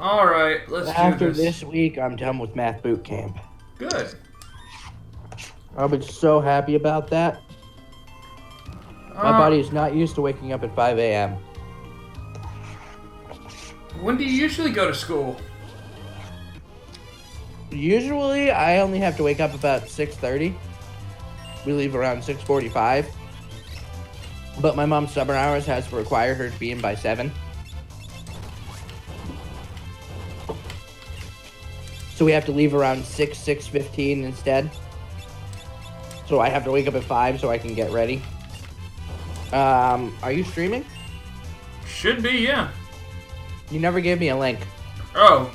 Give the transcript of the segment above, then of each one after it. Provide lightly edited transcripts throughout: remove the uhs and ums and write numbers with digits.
All right, let's After do this. this week, I'm done with math boot camp. Good. I'll be so happy about that. My body is not used to waking up at 5 a.m. When do you usually go to school? Usually, I only have to wake up about 6:30. We leave around 6:45. But my mom's summer hours has required her to be in by 7. So we have to leave around 6:15 instead. So I have to wake up at 5 so I can get ready. Are you streaming? Should be, yeah. You never gave me a link. Oh.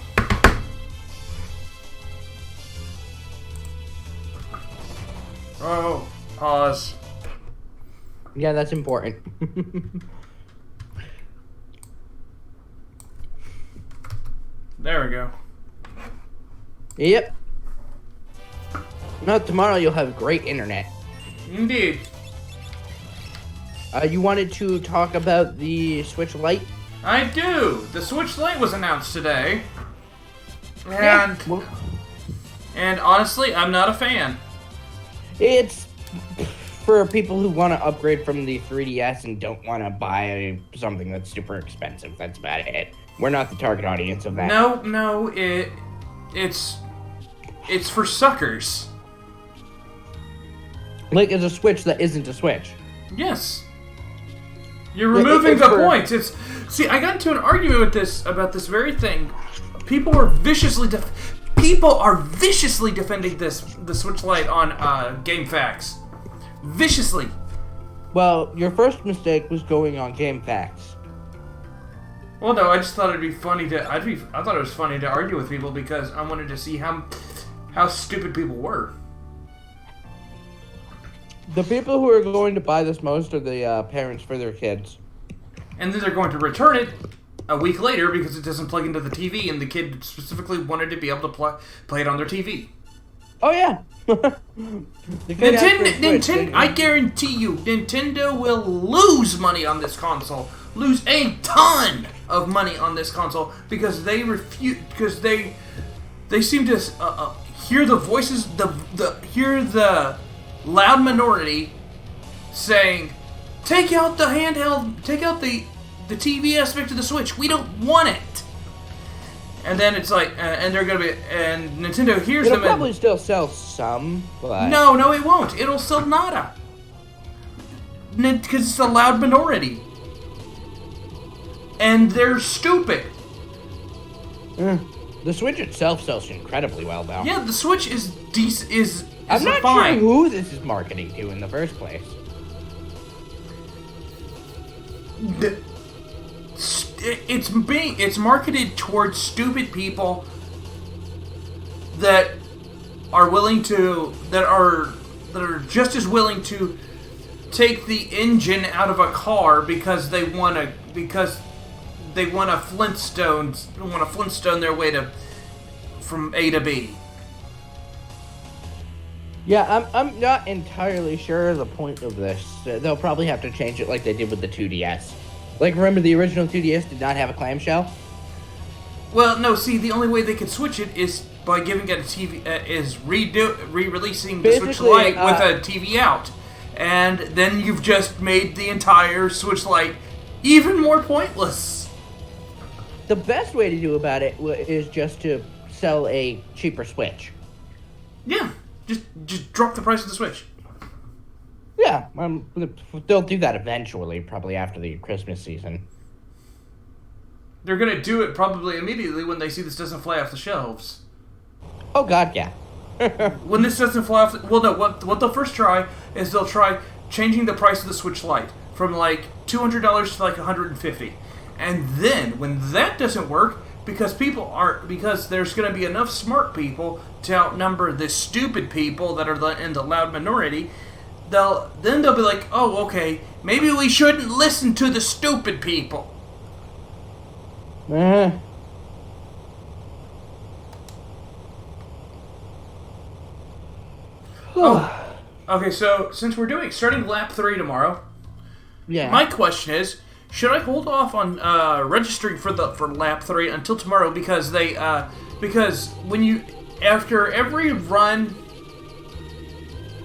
Oh, pause. Yeah, that's important. There we go. Yep. No, tomorrow you'll have great internet. Indeed. You wanted to talk about the Switch Lite? I do. The Switch Lite was announced today. And, Yeah, well, and honestly, I'm not a fan. it's for people who want to upgrade from the 3DS and don't want to buy something that's super expensive. That's about it. We're not the target audience of that. No, it's for suckers. Like, it's a Switch that isn't a Switch. Yes. You're removing it's the for- point. See, I got into an argument with about this very thing. People are viciously defending the Switch Lite on GameFAQs. Viciously. Well, your first mistake was going on GameFAQs. Well, no, I just thought it'd be funny to. I thought it was funny to argue with people because I wanted to see how stupid people were. The people who are going to buy this most are the parents for their kids. And then they're going to return it a week later because it doesn't plug into the TV, and the kid specifically wanted to be able to play it on their TV. Oh yeah. Nintendo, I guarantee you, Nintendo will lose money on this console. Lose a ton of money on this console because they refuse. Because they seem to hear the voices, hear the loud minority saying, "Take out the handheld, take out the TV aspect of the Switch. We don't want it." And then it's like, and they're gonna be, and Nintendo hears It'll them. probably still sell some, but No, it won't. It'll sell nada. Because it's a loud minority. And they're stupid. The Switch itself sells incredibly well, though. Yeah, the Switch is decent. Is I'm not fine. sure who this is marketing to in the first place. It's marketed towards stupid people that are just as willing to take the engine out of a car because they want to Flintstone their way from A to B. Yeah, I'm not entirely sure the point of this. They'll probably have to change it like they did with the 2DS. Like, remember the original 2DS did not have a clamshell? Well, no. See, the only way they could switch it is by giving it a TV. Is re-releasing the Switch Basically, Lite with a TV out, and then you've just made the entire Switch Lite even more pointless. The best way to do about it is just to sell a cheaper Switch. Yeah, just drop the price of the Switch. Yeah, they'll do that eventually, probably after the Christmas season. They're gonna do it probably immediately when they see this doesn't fly off the shelves. Oh God, yeah. When this doesn't fly off, what they'll first try is they'll try changing the price of the Switch Lite from like $200 to like $150, and then when that doesn't work, because there's going to be enough smart people to outnumber the stupid people that are in the loud minority, they'll be like, oh, okay, maybe we shouldn't listen to the stupid people. Okay, so since we're starting lap 3 tomorrow, Yeah. my question is, should I hold off on registering for lap 3 until tomorrow because because when you after every run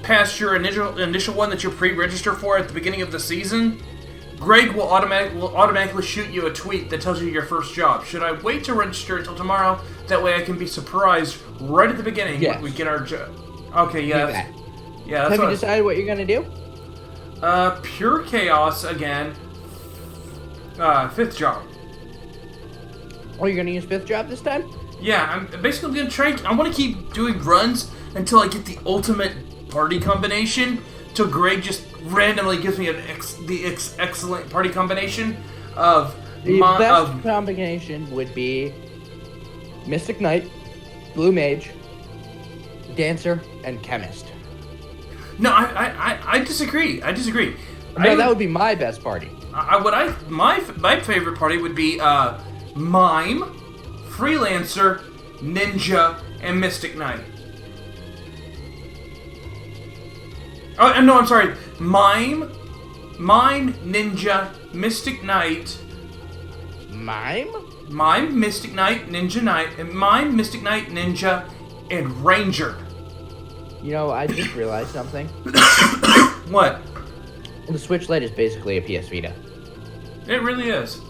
past your initial one that you pre-register for at the beginning of the season, Greg will automatically shoot you a tweet that tells you your first job. Should I wait to register until tomorrow? That way I can be surprised right at the beginning when we get our job. Okay, yeah. Yeah, that's Have you decided what you're going to do? Pure Chaos again. 5th job. Oh, you're going to use 5th job this time? Yeah, I'm basically going to try. I want to keep doing runs until I get the ultimate party combination. Till Greg just randomly gives me excellent party combination of the best combination would be Mystic Knight, Blue Mage, Dancer, and Chemist. No, I disagree. No, that would be my best party. My favorite party would be Mime, Freelancer, Ninja, and Mystic Knight. Oh no, I'm sorry. Mime, Ninja, Mystic Knight. Mime, Mystic Knight, Mystic Knight, Ninja, and Ranger. You know, I just realized something. What? The Switch Lite is basically a PS Vita. It really is.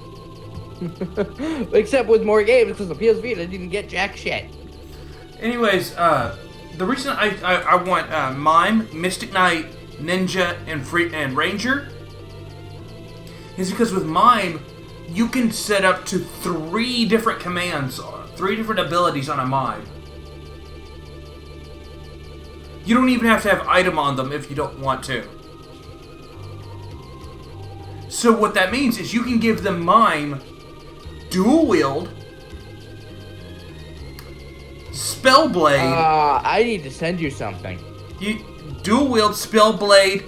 Except with more games, because the PS Vita didn't get jack shit. Anyways, the reason I want Mime, Mystic Knight, Ninja, and Ranger is because with Mime, you can set up to 3 different commands, 3 different abilities on a Mime. You don't even have to have item on them if you don't want to. So what that means is you can give them Mime, Dual Wield, Spellblade. I need to send you something. Dual Wield, Spellblade,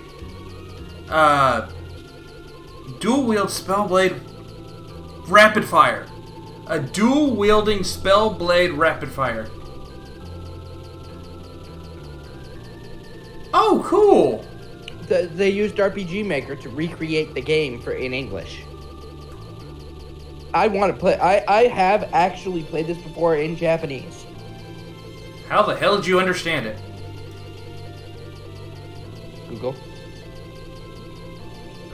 Rapid Fire. A dual wielding Spellblade Rapid Fire. Oh, cool! They used RPG Maker to recreate the game in English. I want to play. I have actually played this before in Japanese. How the hell did you understand it? Google.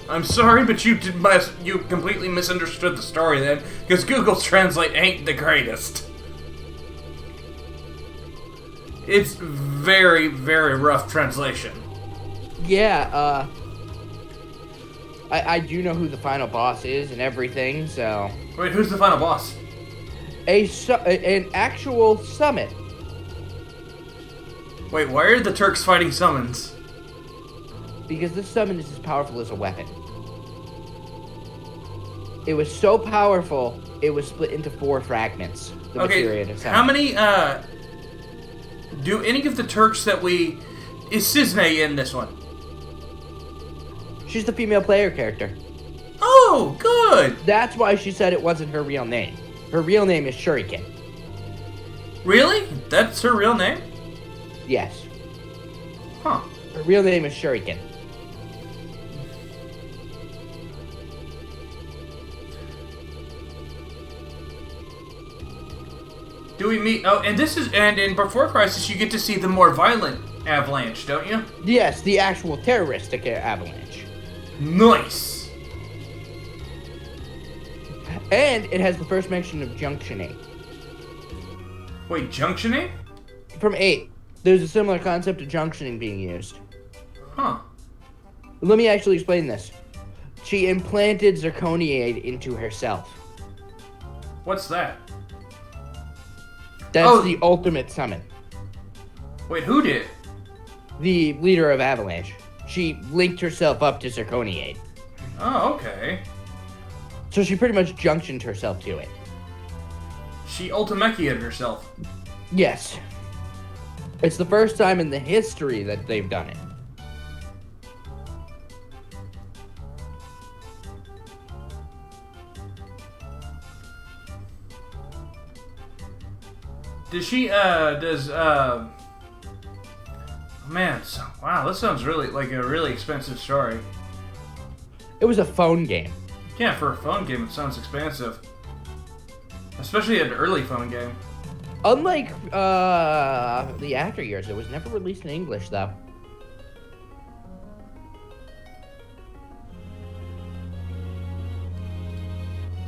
I'm sorry, but you completely misunderstood the story then, because Google Translate ain't the greatest. It's very, very rough translation. Yeah, I do know who the final boss is and everything, so... Wait, who's the final boss? An actual summon. Wait, why are the Turks fighting summons? Because this summon is as powerful as a weapon. It was so powerful, it was split into 4 fragments. The okay, of how many, do any of the Turks that is Cisne in this one? She's the female player character. Oh, good! That's why she said it wasn't her real name. Her real name is Shuriken. Really? That's her real name? Yes. Huh. Her real name is Shuriken. Do we meet... Oh, and in Before Crisis, you get to see the more violent Avalanche, don't you? Yes, the actual terroristic Avalanche. Nice! And it has the first mention of junctioning. Wait, junctioning? From 8. There's a similar concept of junctioning being used. Huh. Let me actually explain this. She implanted Zirconiade into herself. What's that? That's the ultimate summon. Wait, who did? The leader of Avalanche. She linked herself up to Zirconiade. Oh, okay. So she pretty much junctioned herself to it. She Ultimechia'd herself. Yes. It's the first time in the history that they've done it. Man, wow, this sounds really like a really expensive story. It was a phone game. Yeah, for a phone game, it sounds expensive. Especially an early phone game. Unlike the After Years, it was never released in English, though.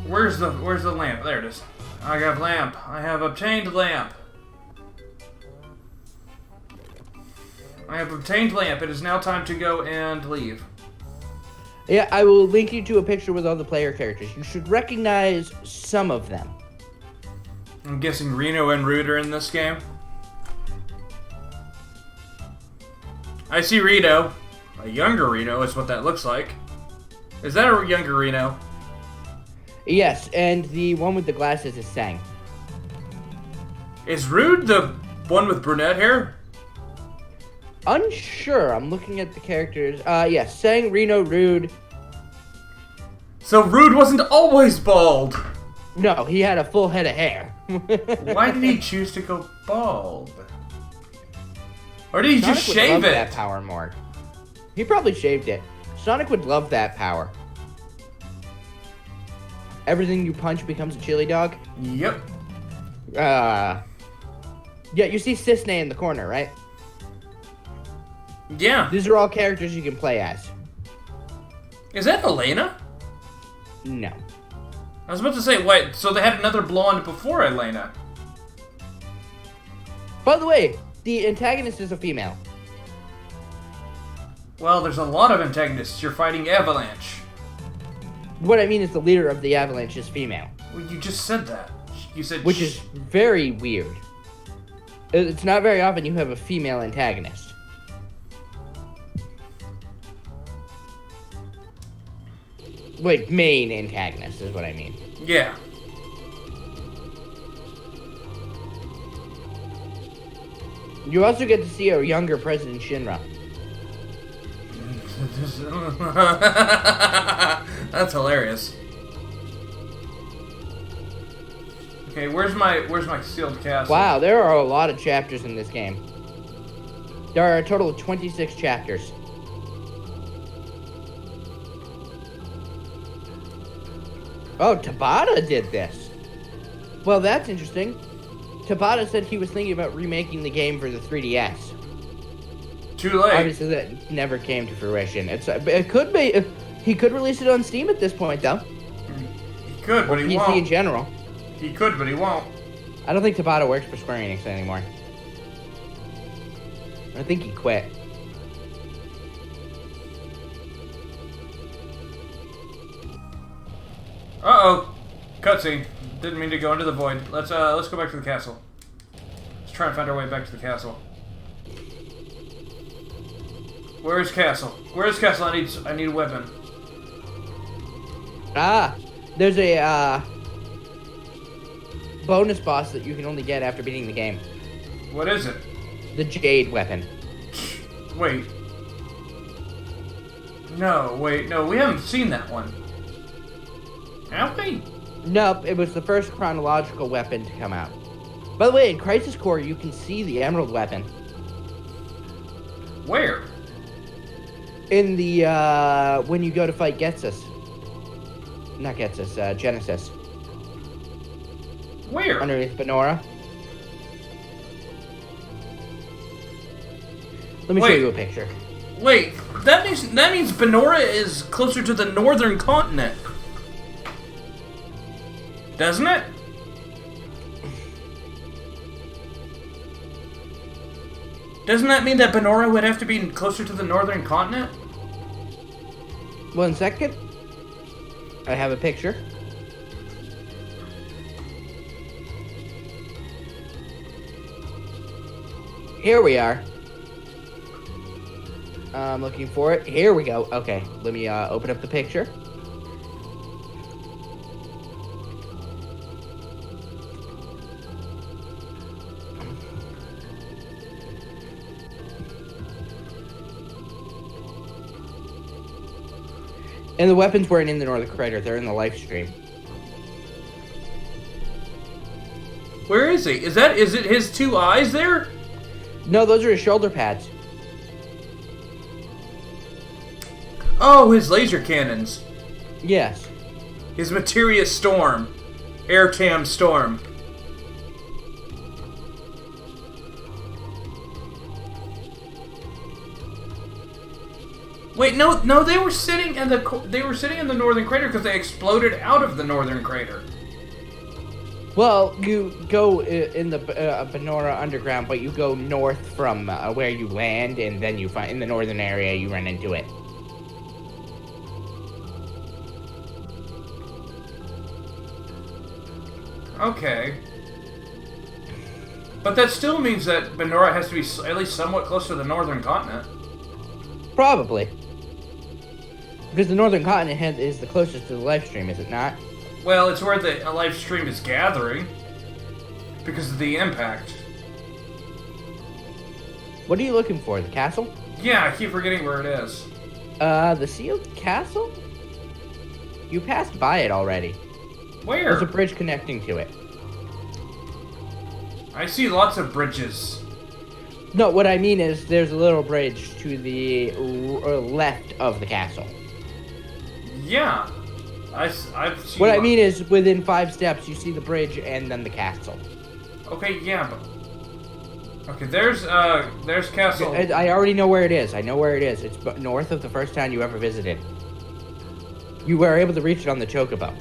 Where's the lamp? There it is. I have lamp. I have obtained lamp. I have obtained lamp. It is now time to go and leave. Yeah, I will link you to a picture with all the player characters. You should recognize some of them. I'm guessing Reno and Rude are in this game. I see Reno. A younger Reno is what that looks like. Is that a younger Reno? Yes, and the one with the glasses is Sang. Is Rude the one with brunette hair? Unsure. I'm looking at the characters. Yes, Sang, Reno, Rude. So Rude wasn't always bald. No, he had a full head of hair. Why did he choose to go bald? Or did he Sonic just would shave love it? that power more. He probably shaved it. Sonic would love that power. Everything you punch becomes a chili dog. Yep. Yeah, you see Cisne in the corner, right? Yeah. These are all characters you can play as. Is that Elena? No. I was about to say, wait, so they had another blonde before Elena. By the way, the antagonist is a female. Well, there's a lot of antagonists. You're fighting Avalanche. What I mean is the leader of the Avalanche is female. Well, you just said that. You said... Which is very weird. It's not very often you have a female antagonist. Wait, main antagonist is what I mean. Yeah. You also get to see a younger President Shinra. That's hilarious. Okay, where's my sealed castle? Wow, there are a lot of chapters in this game. There are a total of 26 chapters. Oh, Tabata did this. Well, that's interesting. Tabata said he was thinking about remaking the game for the 3DS. Too late. Obviously, that never came to fruition. It could be. He could release it on Steam at this point, though. He could, but he PC won't. in general. He could, but he won't. I don't think Tabata works for Square Enix anymore. I think he quit. Uh-oh. Cutscene. Didn't mean to go into the void. Let's go back to the castle. Let's try and find our way back to the castle. Where is castle? Where is castle? I need a weapon. Ah, there's a bonus boss that you can only get after beating the game. What is it? The Jade weapon. Wait. No, wait, no, we haven't seen that one. Have we? Nope, it was the first chronological weapon to come out. By the way, in Crisis Core, you can see the Emerald weapon. Where? In the, when you go to fight Getsus. Not Getsus, Genesis. Where? Underneath Benora. Let me show Wait. you a picture. Wait, that means Benora is closer to the northern continent. Doesn't it? Doesn't that mean that Benora would have to be closer to the northern continent? 1 second. I have a picture. Here we are. I'm looking for it. Here we go. Okay, let me open up the picture. And the weapons weren't in the Northern Crater, they're in the live stream. Where is he? Is it his two eyes there? No, those are his shoulder pads. Oh, his laser cannons. Yes. His Materia Storm. Aircam Storm. Wait, no, they were sitting in the northern crater because they exploded out of the northern crater. Well, you go in the Benora Underground, but you go north from where you land, and then you find in the northern area you run into it. Okay. But that still means that Benora has to be at least somewhat close to the northern continent. Probably. Because the northern continent is the closest to the live stream, is it not? Well, it's where the live stream is gathering. Because of the impact. What are you looking for? The castle? Yeah, I keep forgetting where it is. The sealed castle? You passed by it already. Where? There's a bridge connecting to it. I see lots of bridges. No, what I mean is there's a little bridge to the left of the castle. Yeah. I've seen what I mean is within 5 steps you see the bridge and then the castle. Okay, yeah, but... Okay, there's castle... I already know where it is. I know where it is. It's north of the first town you ever visited. You were able to reach it on the Chocobo.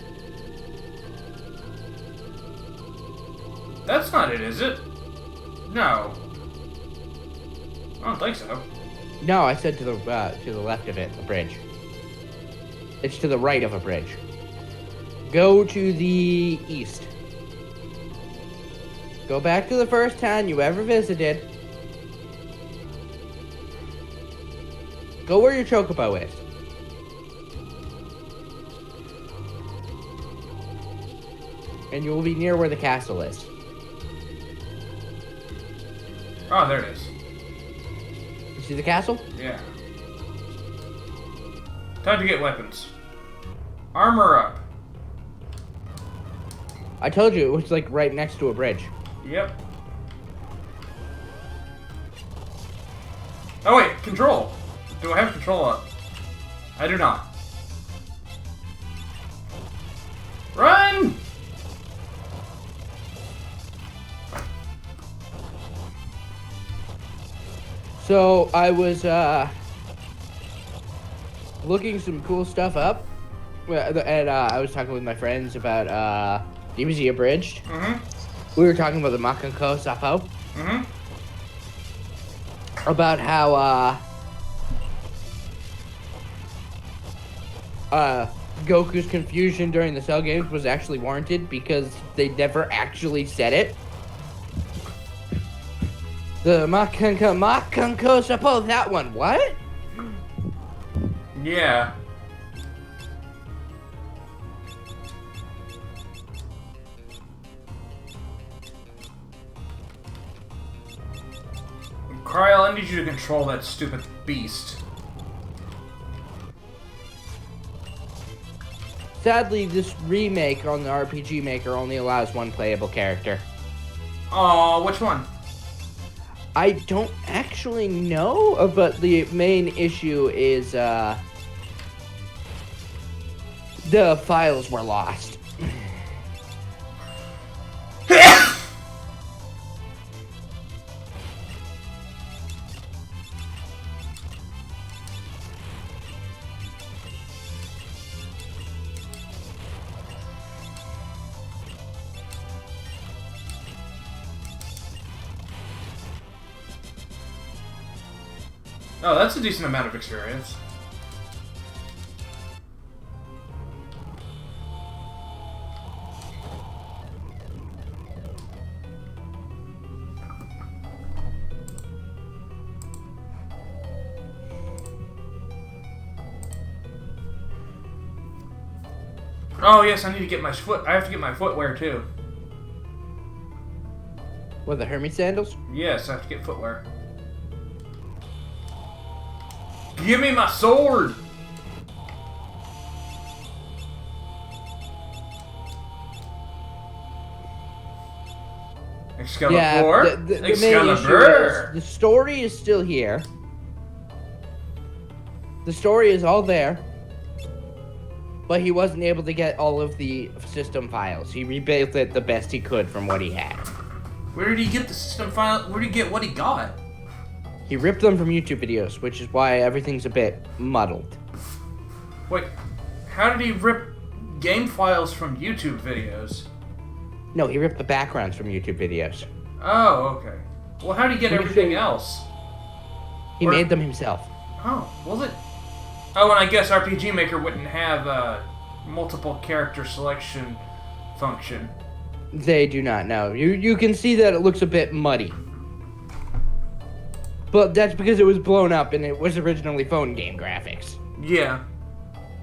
That's not it, is it? No. I don't think so. No, I said to the left of it, the bridge. It's to the right of a bridge. Go to the east. Go back to the first town you ever visited. Go where your Chocobo is. And you will be near where the castle is. Oh, there it is. You see the castle? Yeah. Time to get weapons. Armor up. I told you, it was like right next to a bridge. Yep. Oh wait, control. Do I have control up? I do not. Run! So I was looking some cool stuff up, and I was talking with my friends about DBZ Abridged. Mm-hmm. We were talking about the Makanko Sapo. Mm-hmm. About how Goku's confusion during the Cell games was actually warranted because they never actually said it. The Makanko Sapo, that one. What? Yeah. Kyle, I need you to control that stupid beast. Sadly, this remake on the RPG Maker only allows one playable character. Oh, which one? I don't actually know, but the main issue is the files were lost. Oh, that's a decent amount of experience. Oh yes, I need to get my foot. I have to get my footwear too. What, the Hermes sandals? Yes, I have to get footwear. Give me my sword! Excalibur? Yeah, the main issue is the story is still here. The story is all there. but he wasn't able to get all of the system files. He rebuilt it the best he could from what he had. Where did he get the system file? Where did he get what he got? He ripped them from YouTube videos, which is why everything's a bit muddled. Wait, how did he rip game files from YouTube videos? No, he ripped the backgrounds from YouTube videos. Oh, okay. Well, how did he get everything else? He made them himself. Oh, was it? Oh, and I guess RPG Maker wouldn't have a multiple character selection function. They do not know. You can see that it looks a bit muddy. But that's because it was blown up and it was originally phone game graphics. Yeah.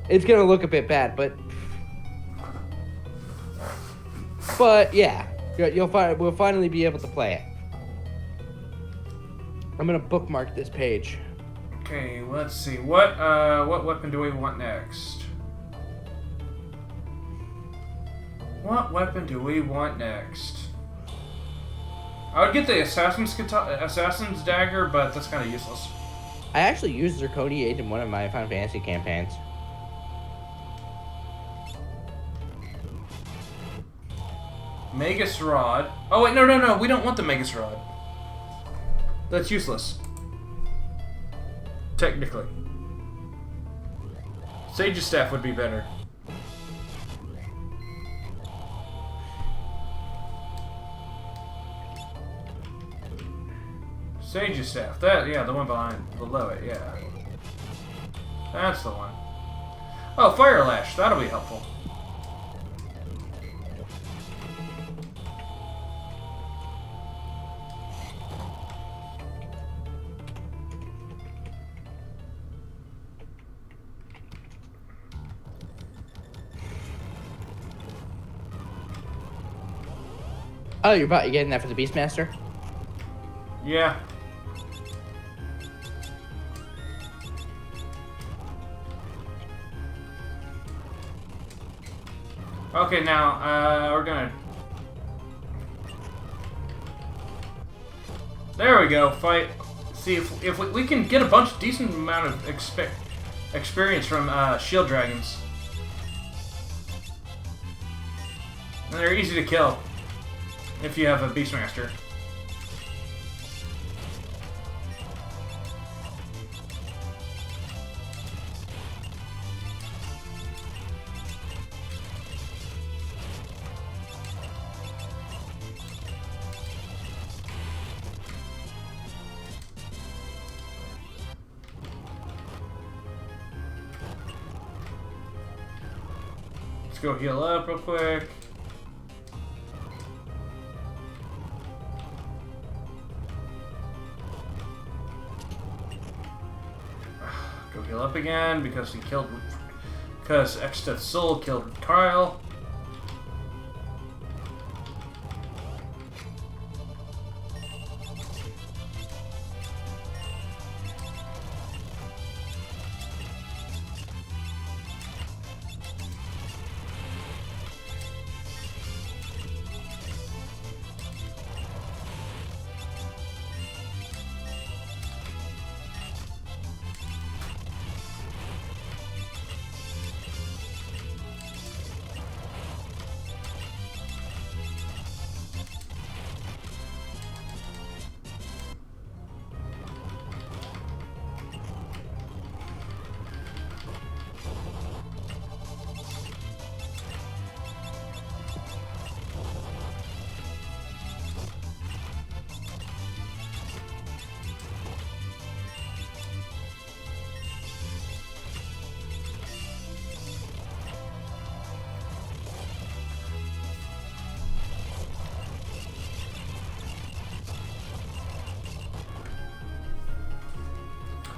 It's gonna look a bit bad, but yeah, we'll finally be able to play it. I'm gonna bookmark this page. Okay, let's see. What weapon do we want next? What weapon do we want next? I would get the assassin's dagger, but that's kind of useless. I actually used Zirconiate in one of my Final Fantasy campaigns. Magus Rod. Oh wait, no, we don't want the Magus Rod. That's useless. Technically. Sage's Staff would be better. Sage's Staff. Yeah, the one below it, yeah. That's the one. Oh, Fire Lash. That'll be helpful. Oh, you're getting that for the Beastmaster? Yeah. Okay, now, we're gonna... There we go, fight. See, if we can get a decent amount of experience from, shield dragons. And they're easy to kill. If you have a Beastmaster. Let's go heal up real quick. Go heal up again because Exdeath Soul killed Kyle.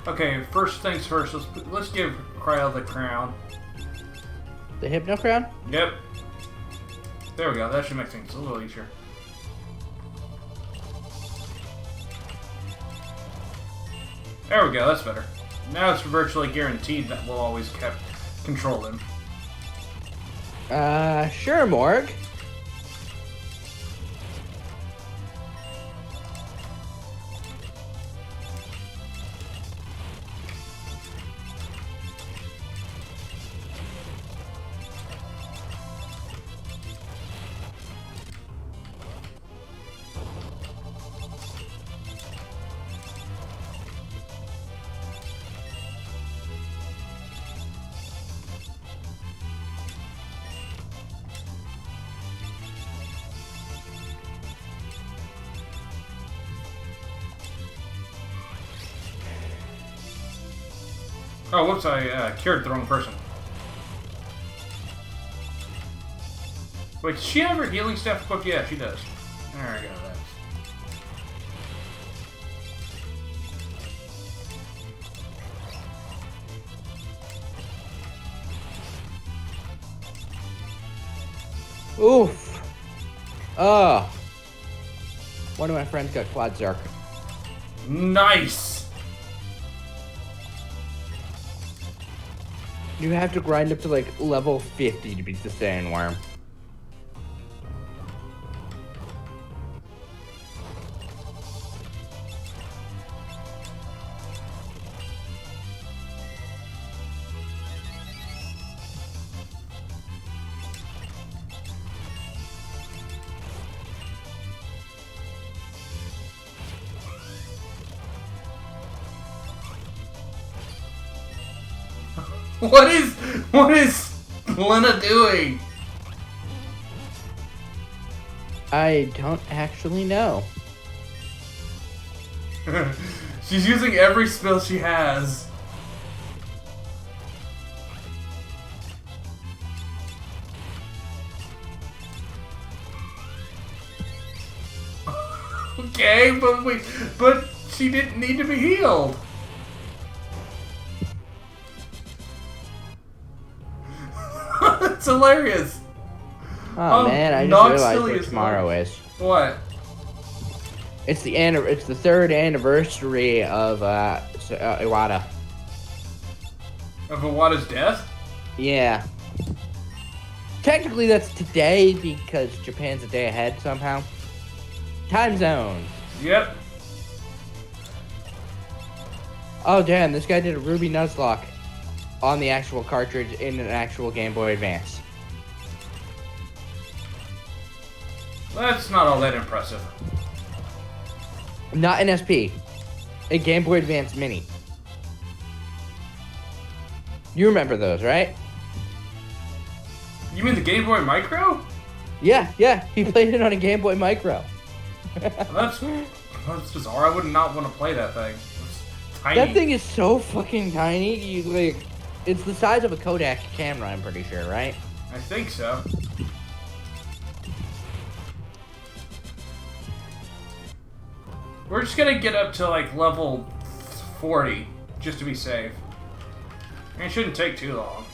Okay, first things first. Let's give Cryo the crown. The Hypno Crown? Yep. There we go. That should make things a little easier. There we go. That's better. Now it's virtually guaranteed that we'll always control him. Sure, Morg. Oh, whoops! I cured the wrong person. Wait, does she have her healing staff equipped? Yeah, she does. There we go. That's... Oof. Oh. One of my friends got quad Zark. Nice! You have to grind up to like level 50 to beat the Sandworm. What is Lena doing? I don't actually know. She's using every spell she has. Okay, but she didn't need to be healed. It's hilarious. Oh man, I not just silly realized what as tomorrow is. What? It's the third anniversary of Iwata. Of Iwata's death? Yeah. Technically that's today because Japan's a day ahead somehow. Time zones. Yep. Oh damn, this guy did a Ruby Nuzlocke on the actual cartridge in an actual Game Boy Advance. That's not all that impressive. Not an SP. A Game Boy Advance Mini. You remember those, right? You mean the Game Boy Micro? Yeah. He played it on a Game Boy Micro. That's bizarre. I would not want to play that thing. It's tiny. That thing is so fucking tiny. It's the size of a Kodak camera, I'm pretty sure, right? I think so. We're just gonna get up to like level 40 just to be safe. And it shouldn't take too long.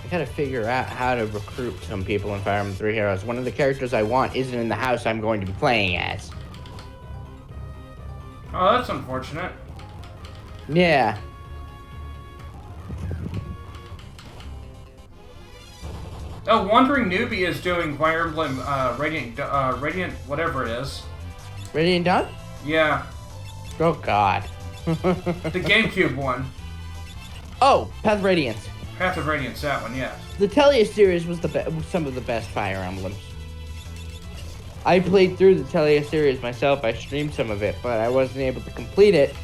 I gotta figure out how to recruit some people in Fire Emblem Three Heroes. One of the characters I want isn't in the house I'm going to be playing as. Oh, that's unfortunate. Yeah. Oh, Wandering Newbie is doing Fire Emblem Radiant, whatever it is. Radiant Dawn? Yeah, Oh God. the GameCube one. Oh, Path of Radiance. Path of Radiance, that one, yes. The Telia series was some of the best Fire Emblems. I played through the Telia series myself. I streamed some of it, but I wasn't able to complete it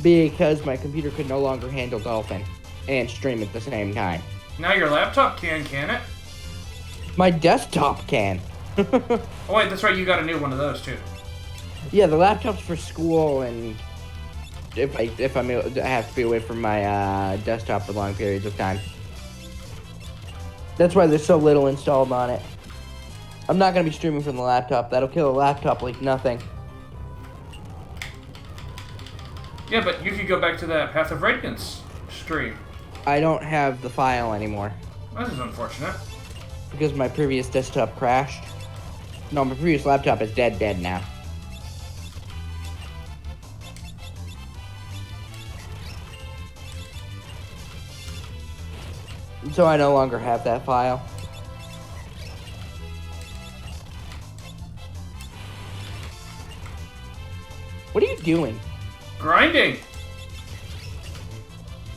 because my computer could no longer handle Dolphin and stream at the same time. Now your laptop can it? My desktop can. Oh wait, that's right, you got a new one of those too. Yeah, the laptop's for school, and if I have to be away from my desktop for long periods of time. That's why there's so little installed on it. I'm not gonna be streaming from the laptop. That'll kill a laptop like nothing. Yeah, but you could go back to that Path of Radiance stream. I don't have the file anymore This is unfortunate. because my previous desktop crashed. No, my previous laptop is dead now. So I no longer have that file. What are you doing? Grinding!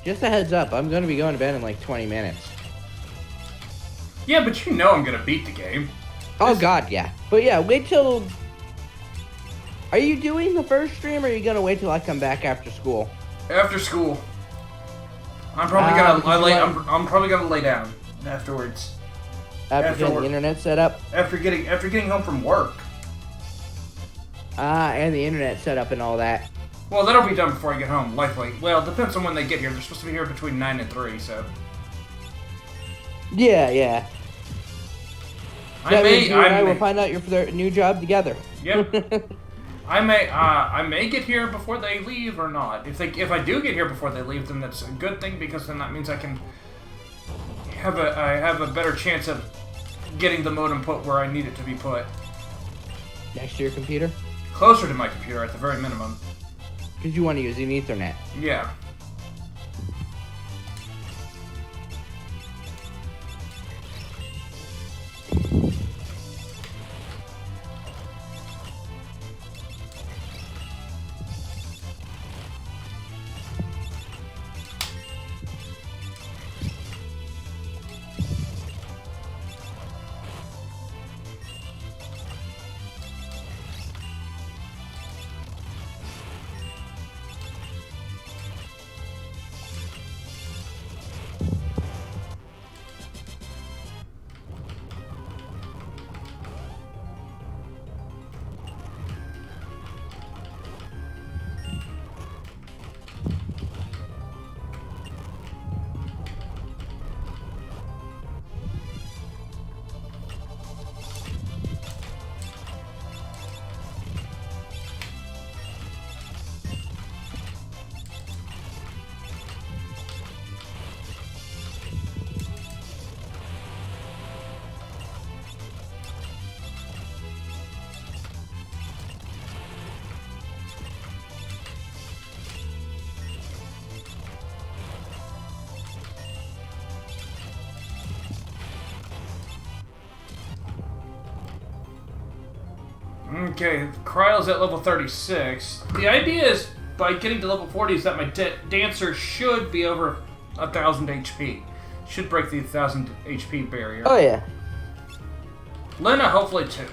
Just a heads up, I'm gonna be going to bed in like 20 minutes. Yeah, but you know I'm gonna beat the game. Oh God, yeah. But yeah, wait till... Are you doing the first stream, or are you gonna wait till I come back after school? After school. I'm probably I'm probably gonna lay down afterwards. After After getting work. the internet set up? After getting home from work. And the internet set up and all that. Well, that'll be done before I get home, likely. Well, it depends on when they get here. They're supposed to be here between 9 and 3, so... Yeah. That means you and I will find out your new job together. Yep. I may get here before they leave or not. If I do get here before they leave, then that's a good thing, because then that means I have a better chance of getting the modem put where I need it to be put. Next to your computer? Closer to my computer at the very minimum. Because you want to use an Ethernet. Yeah. Okay, Cryo's at level 36. The idea is, by getting to level 40, is that my dancer should be over 1,000 HP. Should break the 1,000 HP barrier. Oh, yeah. Lena, hopefully, too.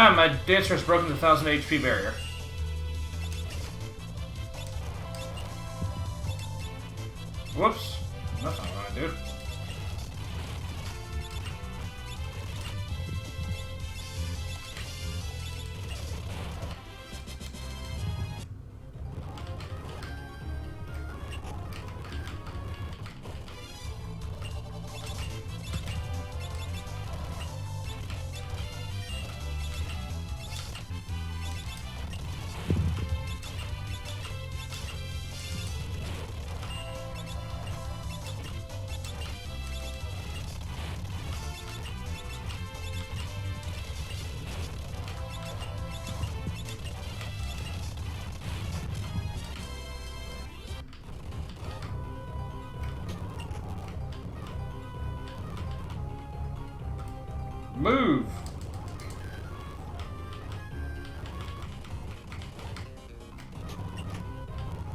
Ah, my dancer has broken the 1000 HP barrier. Whoops. That's not what I do. Move!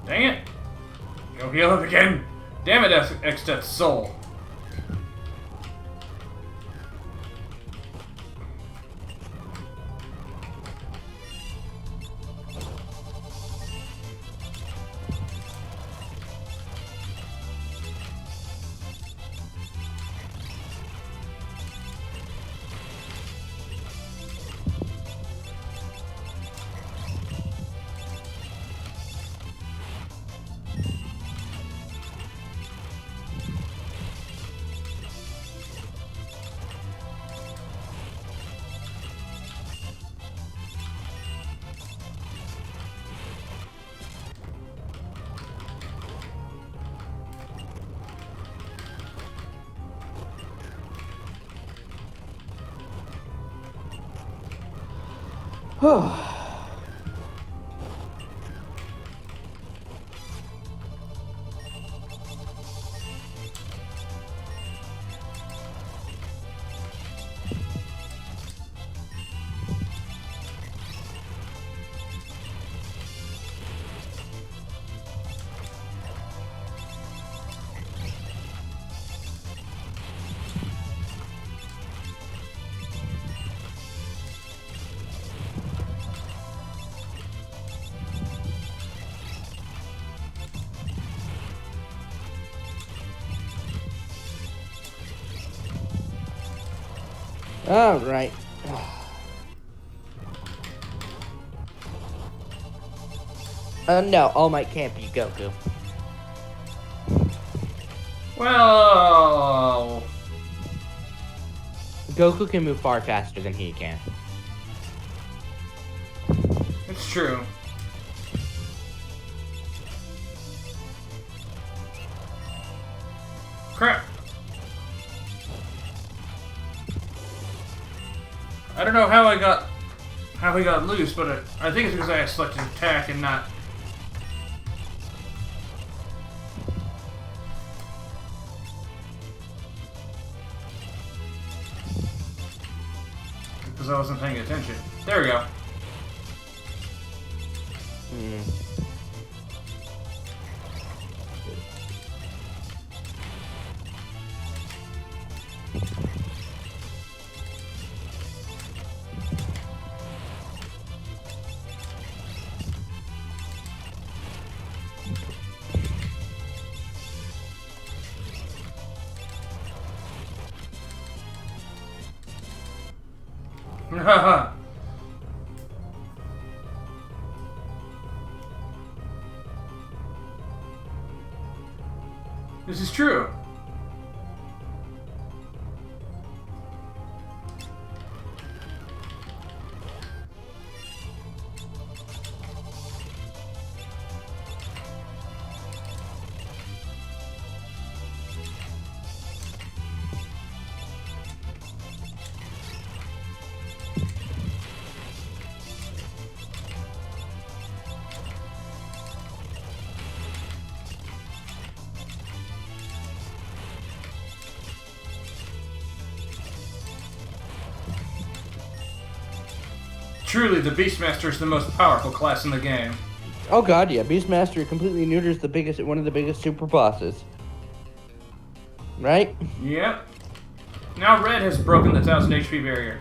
Dang it! Go heal up again! Damn it, Extet's soul! All right. No, All Might can't be Goku. Well... Goku can move far faster than he can. It's true. Crap. I don't know how he got loose, but I think it's because I selected attack and not. Because I wasn't paying attention. There we go. Haha. This is true. Truly, the Beastmaster is the most powerful class in the game. Oh god, yeah. Beastmaster completely neuters one of the biggest super bosses. Right? Yep. Now Red has broken the 1000 HP barrier.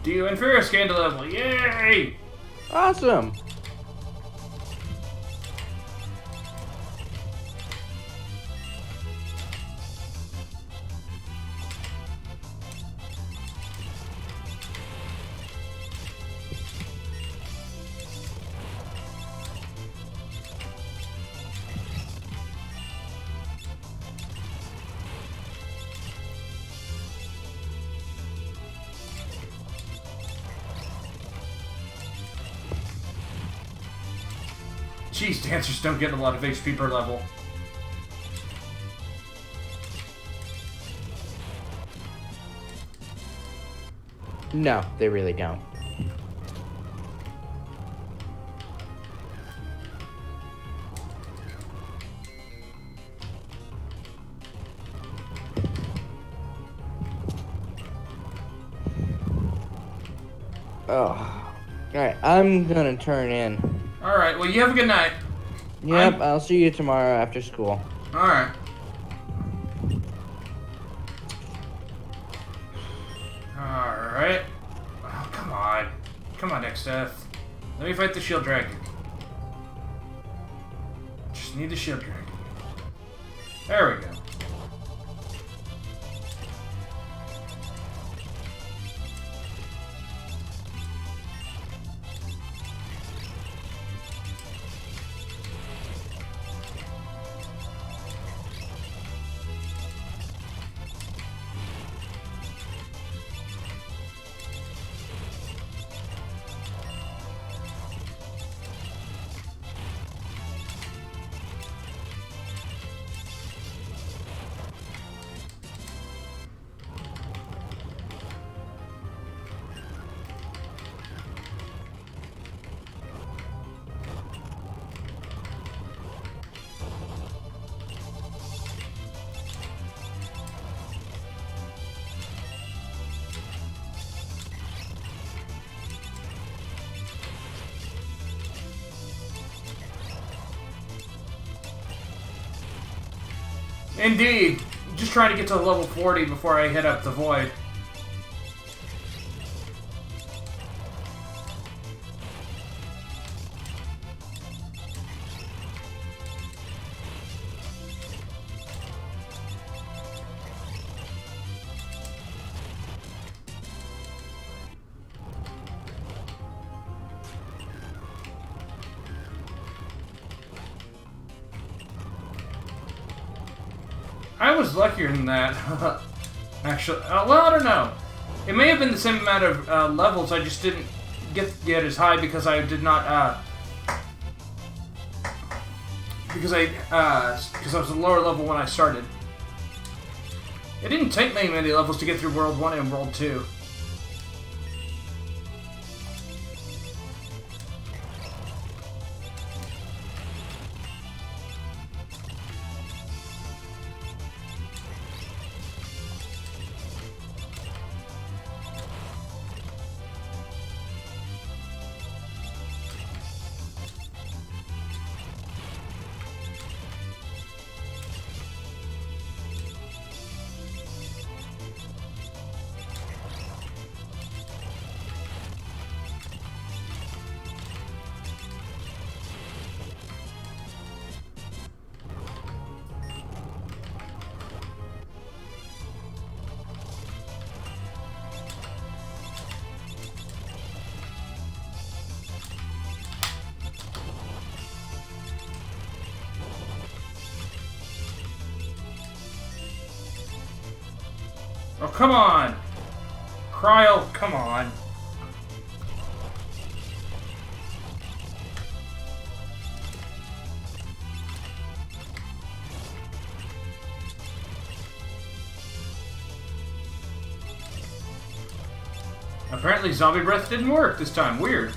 Dio Inferior gained a level. Yay! Awesome. Jeez, dancers don't get a lot of HP per level. No, they really don't. Oh. Alright, I'm gonna turn in. Alright, well, you have a good night. Yep, I'll see you tomorrow after school. Alright. Alright. Oh, come on. Come on, XF. Let me fight the shield dragon. Just need the shield dragon. There we go. Indeed. Just trying to get to level 40 before I hit up the void. I was luckier than that. Actually, well, I don't know. It may have been the same amount of levels. I just didn't get as high because I did not. Because I was a lower level when I started. It didn't take me many levels to get through World 1 and World 2. Oh, come on! Cryo, come on. Apparently zombie breath didn't work this time. Weird.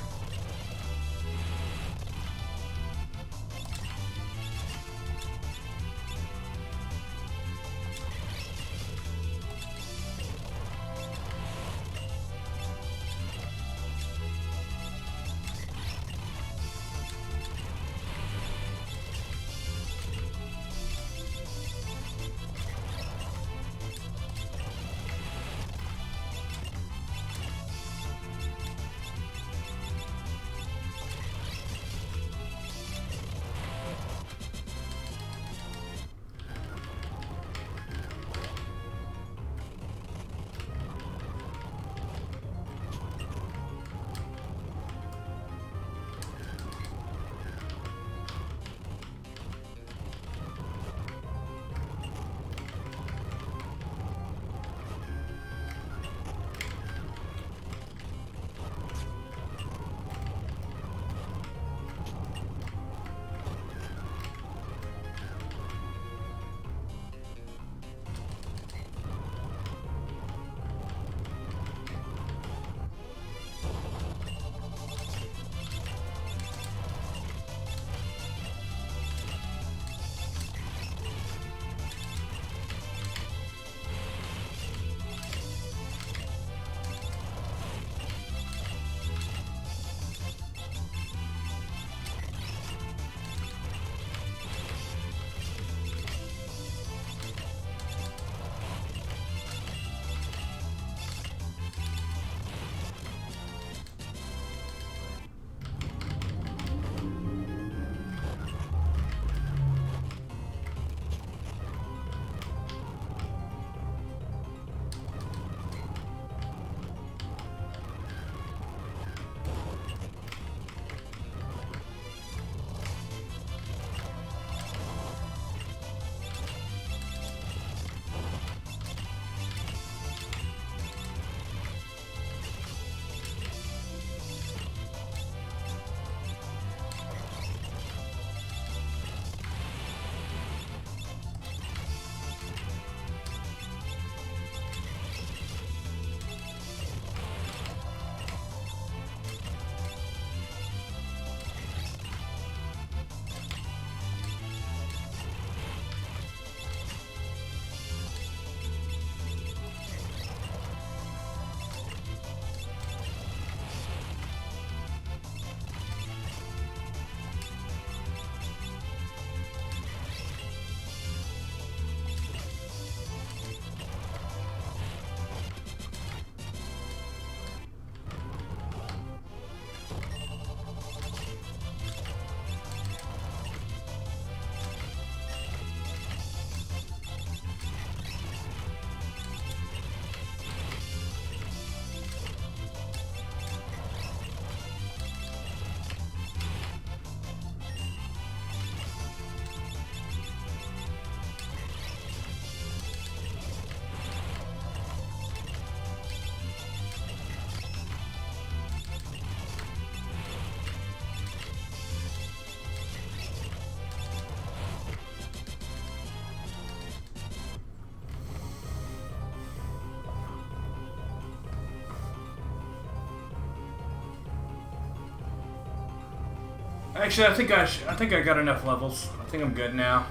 Actually, I think I got enough levels. I think I'm good now.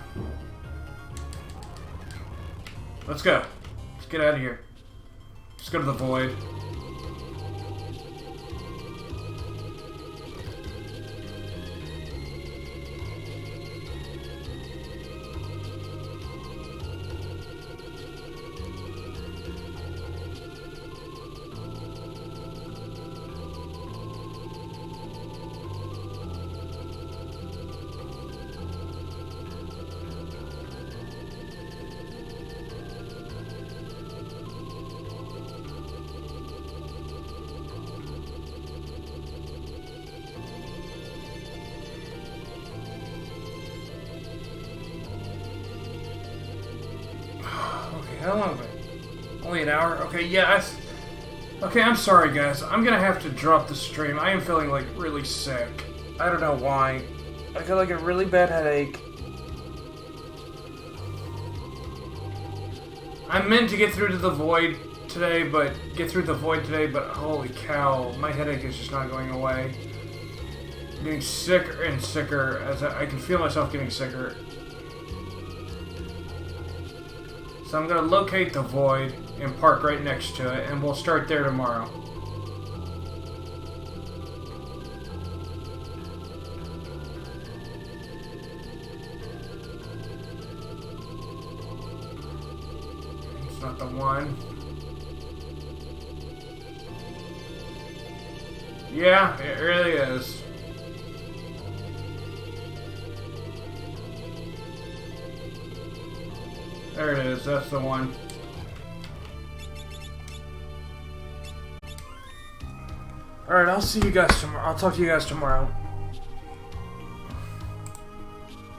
Let's go. Let's get out of here. Let's go to the void. Okay, how long? Only an hour? Okay, yeah, okay, I'm sorry, guys. I'm gonna have to drop the stream. I am feeling, like, really sick. I don't know why. I got, like, a really bad headache. I meant to get through to the void today, but holy cow, my headache is just not going away. I'm getting sicker and sicker as I can feel myself getting sicker. So I'm going to locate the void and park right next to it, and we'll start there tomorrow. It's not the one. Yeah, it really is. There it is, that's the one. Alright, I'll see you guys tomorrow. I'll talk to you guys tomorrow.